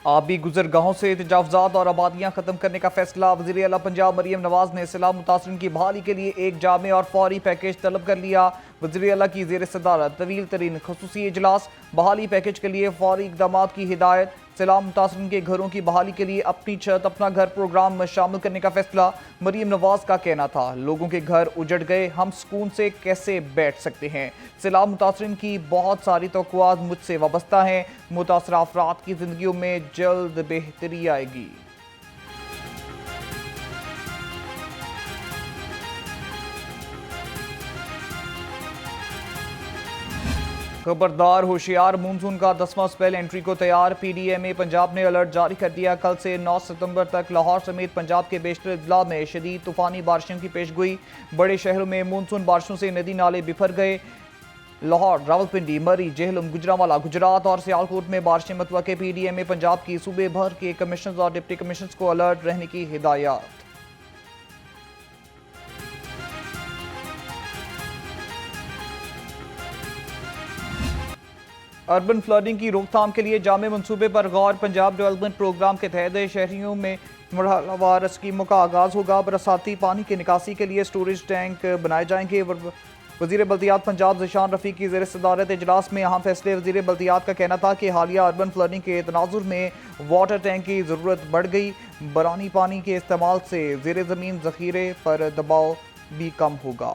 आबी गुजरगाहों से तजावुजात और आबादियां खत्म करने का फैसला। वज़ीर आला पंजाब मरियम नवाज ने सैलाब मुतासरीन की बहाली के लिए एक जामे और फौरी पैकेज तलब कर लिया। वज़ीर आला की ज़ेर सदारत तवील तरीन खसूसी इजलास, बहाली पैकेज के लिए फौरी इकदाम की हिदायत। सैलाब मुतासरीन के घरों की बहाली के लिए अपनी छत अपना घर प्रोग्राम में शामिल करने का फैसला। मरियम नवाज का कहना था, लोगों के घर उजड़ गए, हम सुकून से कैसे बैठ सकते हैं। सैलाब मुतासरीन की बहुत सारी तवक्कुआत मुझसे वाबस्ता हैं, मुतासरा अफराद की जिंदगियों में जल्द बेहतरी आएगी। खबरदार होशियार, मानसून का 10वां स्पेल एंट्री को तैयार। PDMA पंजाब ने अलर्ट जारी कर दिया। कल से 9 सितंबर तक लाहौर समेत पंजाब के बेशतर अजला में शदीद तूफानी बारिशों की पेशगोई। बड़े शहरों में मानसून बारिशों से नदी नाले बिफर गए। लाहौर, रावलपिंडी, मरी, जेहलम, गुजरांवाला, गुजरात और सियालकोट में बारिशें मुतवक्के। PDMA पंजाब की सूबे भर के कमिश्नर्स और डिप्टी कमिश्नर्स को अलर्ट रहने की हिदायत। अर्बन फ्लडिंग की रोकथाम के लिए जामे मनसूबे पर गौर। पंजाब डेवलपमेंट प्रोग्राम के तहत शहरियों में मरहलावार स्कीमों का आगाज होगा। बरसाती पानी की निकासी के लिए स्टोरेज टैंक बनाए जाएंगे। वज़ीर बल्दियात पंजाब ज़िशान रफ़ी की ज़ेर सदारत इजलास में अहम फैसले। वज़ीर बल्दियात का कहना था कि हालिया अर्बन फ्लडिंग के तनाजुर में वाटर टैंक की ज़रूरत बढ़ गई। बरानी पानी के इस्तेमाल से ज़ेर ज़मीन ज़ख़ीरे पर दबाव भी कम होगा।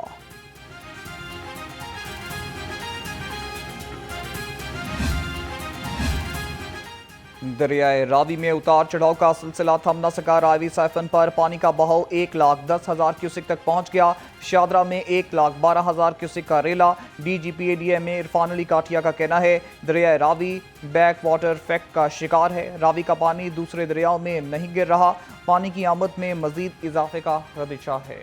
दरियाए रावी में उतार चढ़ाव का सिलसिला थम न सका। रावी साइफन पर पानी का बहाव 1,10,000 क्यूसिक तक पहुंच गया। शादरा में 1,12,000 क्यूसिक का रेला। DGP ADMA इरफान अली काठिया का कहना है, दरियाए रावी बैक वाटर इफेक्ट का शिकार है। रावी का पानी दूसरे दरियाओं में नहीं गिर रहा। पानी की आमद में मजीद इजाफे का खदशा है।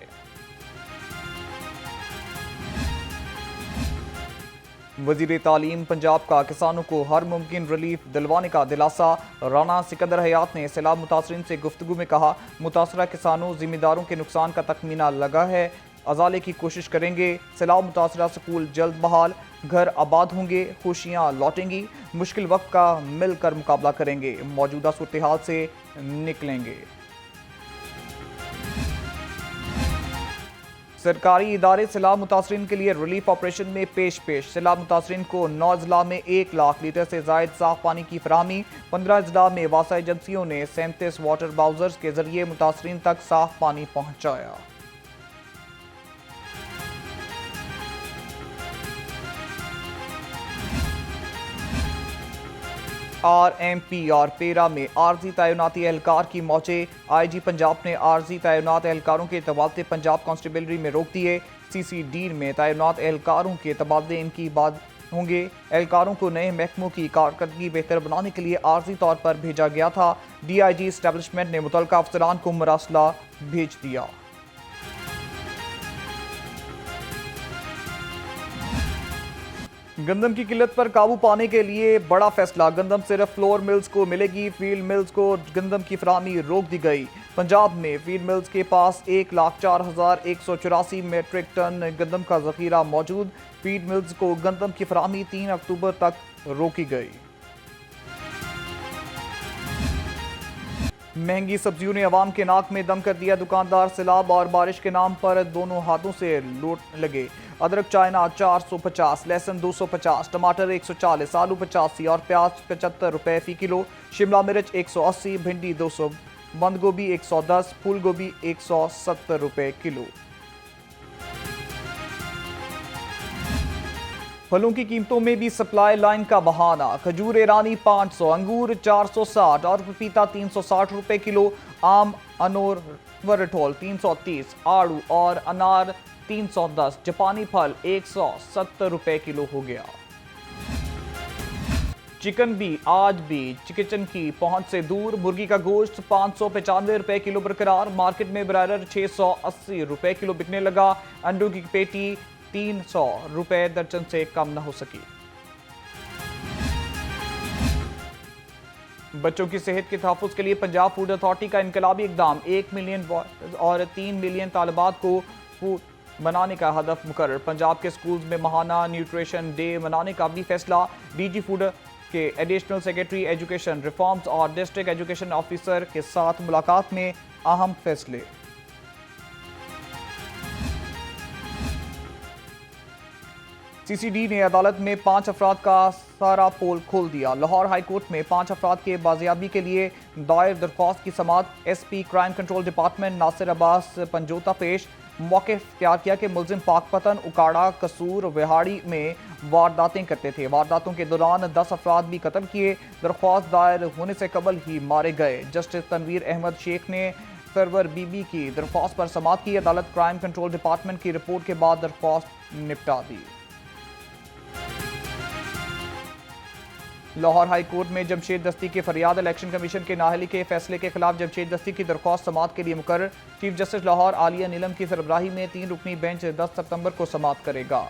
वज़ीर तालीम पंजाब का किसानों को हर मुमकिन रिलीफ दिलवाने का दिलासा। राना सिकंदर हयात ने सैलाब मुतासरीन से गुफ्तगू में कहा, मुतासरा किसानों जिम्मेदारों के नुकसान का तखमीना लगा है, अजाले की कोशिश करेंगे। सैलाब मुतासरा स्कूल जल्द बहाल, घर आबाद होंगे, खुशियाँ लौटेंगी। मुश्किल वक्त का मिलकर मुकाबला करेंगे, मौजूदा सूरत हाल से निकलेंगे। सरकारी इदारे सैलाब मुतासरीन के लिए रिलीफ ऑपरेशन में पेश। सैलाब मुतासरीन को 9 अजला में 1 लाख लीटर से जायद साफ पानी की फराहमी। 15 अजला में वासा एजेंसियों ने 37 वाटर बाउजर्स के जरिए मुतासरीन तक साफ पानी पहुंचाया। RMP और पेरा में आर्जी तैनाती एहलकार की मौजे। IG पंजाब ने आर्जी तैनात एहलकारों के तबादले पंजाब कांस्टेबलरी में रोक दिए। CCD में तैनात एहलकारों के तबादले इनकी बाद होंगे। एहलकारों को नए महकमों की कारकर्दगी बेहतर बनाने के लिए आर्जी तौर पर भेजा गया था। DIG एस्टेब्लिशमेंट ने मुतल्लिका अफसरान को मरासला भेज दिया। गंदम की किल्लत पर काबू पाने के लिए बड़ा फैसला। गंदम सिर्फ फ्लोर मिल्स को मिलेगी, फील्ड मिल्स को गंदम की फराहमी रोक दी गई। पंजाब में फील्ड मिल्स के पास 1,04,184 मेट्रिक टन गंदम का जखीरा मौजूद। फील्ड मिल्स को गंदम की फराहमी 3 अक्टूबर तक रोकी गई। महंगी सब्जियों ने अवाम के नाक में दम कर दिया। दुकानदार सैलाब और बारिश के नाम पर दोनों हाथों से लूट लगे। अदरक चाइना 450, लहसुन 250, टमाटर 140, आलू 85 और प्याज 75 रुपए फी किलो। शिमला मिर्च 180, भिंडी 200, बंद गोभी 110, फूल गोभी 170 रुपए किलो। फलों की कीमतों में भी सप्लाई लाइन का बहाना। खजूर ईरानी 500, अंगूर 460 और पपीता 360 रुपए किलो। आम, अनोर, वरटोल 330, आड़ू और अनार 310। जापानी फल 170 रुपए किलो हो गया। चिकन भी आज भी किचन की पहुंच से दूर। मुर्गी का गोश्त 595 रुपए किलो बरकरार। मार्केट में ब्रायलर 680 रुपए किलो बिकने लगा। अंडों की पेटी 300 रुपए दर्जन से कम न हो सकी। बच्चों की सेहत के तहफ़्फ़ुज़ के लिए पंजाब फूड अथॉरिटी का इनकलाबी इक़दाम। 1 मिलियन और 3 मिलियन तालिबात को फूड बनाने का हदफ मुकर्रर। पंजाब के स्कूल्स में महाना न्यूट्रिशन डे मनाने का भी फैसला। DG फूड के एडिशनल सेक्रेटरी एजुकेशन रिफॉर्म्स और डिस्ट्रिक्ट एजुकेशन ऑफिसर के साथ मुलाकात में अहम फैसले। सीसीडी ने अदालत में 5 अफराद का सारा पोल खोल दिया। लाहौर हाई कोर्ट में 5 अफराद के बाजियाबी के लिए दायर दरख्वास्त की समाअत। SP crime control department Nasir Abbas Panjota पेश। मौके इख्तियार किया कि मुलजिम पाकपतन, उकाड़ा, कसूर, विहाड़ी में वारदातें करते थे। वारदातों के दौरान 10 अफराद भी कत्ल किए। दरख्वास्त दायर होने से कबल ही मारे गए। जस्टिस तनवीर अहमद शेख ने सरवर बीबी की दरख्वास्त पर समाअत की। अदालत क्राइम कंट्रोल डिपार्टमेंट की रिपोर्ट के बाद दरख्वास्त निपटा दी। लाहौर हाई कोर्ट में जमशेद दस्ती की फरियाद। इलेक्शन कमीशन के नाअहली के फैसले के खिलाफ जमशेद दस्ती की दरख्वास्त समाअत के लिए मुकर्रर। चीफ जस्टिस लाहौर आलिया नीलम की सरबराही में 3 रुकनी बेंच 10 सितंबर को समाअत करेगा।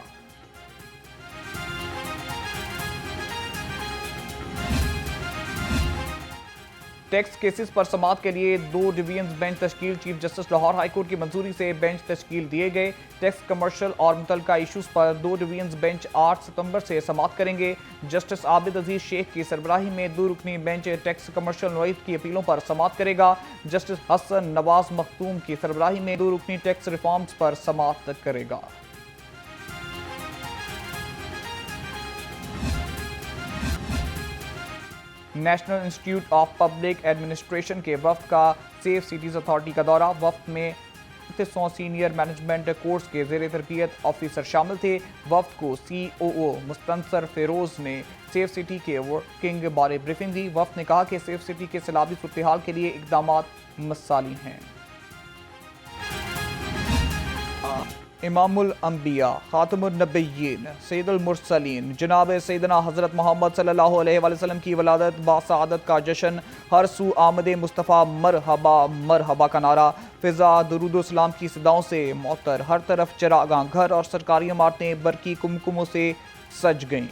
टैक्स केसेस पर समाअत के लिए 2 डिवीजन बेंच तश्कील। Chief justice Lahore high court की मंजूरी से बेंच तश्कील दिए गए। टैक्स, कमर्शियल और मुतल्लिका इशूज पर 2 डिवीजन बेंच 8 सितंबर से समाअत करेंगे। जस्टिस आबिद अजीज शेख की सरबराही में 2 रुकनी बेंच टैक्स, कमर्शियल नोइद की अपीलों पर समाअत करेगा। जस्टिस हसन नवाज मखदूम की सरबराही में 2 रुकनी टैक्स रिफॉर्म्स पर समाअत करेगा। National institute of public administration के वफ्द का सेफ सिटीज अथॉरिटी का दौरा। वफ्द में 35 सीनियर मैनेजमेंट कोर्स के ज़ेर तरबियत ऑफिसर शामिल थे। वफ्द को COO मुस्तनसर फेरोज ने सेफ सिटी के वर्किंग बारे ब्रीफिंग दी। वफ्द ने कहा कि सेफ सिटी के सैलाबी सूरत हाल के लिए इक़दामात मिसाली हैं। इमामुल अंबिया, खातमुन नबिय्यीन, सैयदुल मुरसलीन जनाब सैयदना हज़रत मोहम्मद सल्लल्लाहु अलैहि वसल्लम की वलादत बासआदत का जश्न। हर सू आमद मुस्तफ़ा मरहबा मरहबा का नारा। फ़िज़ा दुरूद सलाम की सदाओं से मौतर। हर तरफ चरागां, घर और सरकारी इमारतें बरकी कुमकुमों से सज गईं।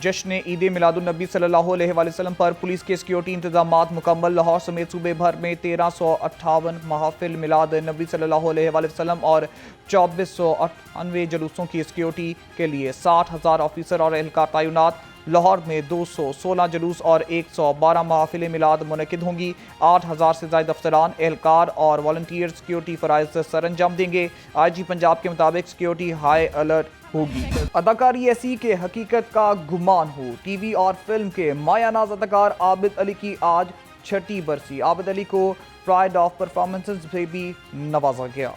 जश्न ईद मिलादुन्नबी सल्लल्लाहु अलैहि वसल्लम पर पुलिस के सिक्योरिटी इंतजामात मुकम्मल। लाहौर समेत सूबे भर में 1358 महाफिल मिलाद नबी सल्लल्लाहु अलैहि वसल्लम और 2498 जुलूसों की सिक्योरिटी के लिए 60,000 ऑफिसर और एहलकार तैनात। लाहौर में 216 जुलूस और 112 महाफिल मिलाद मुनक़िद होंगी। 8,000 से ज़ायद अफसरान, एहलकार और वॉलंटियर सिक्योरिटी फ़राइज़ सर अंजाम देंगे। IG पंजाब के मुताबिक सिक्योरिटी हाई अलर्ट होगी। अदाकारी ऐसी के हकीकत का गुमान हो। TV और फिल्म के मायानाज़ अदाकार आबिद अली की आज 6ठी बरसी। आबिद अली को प्राइड ऑफ परफॉर्मेंसेस से भी नवाजा गया।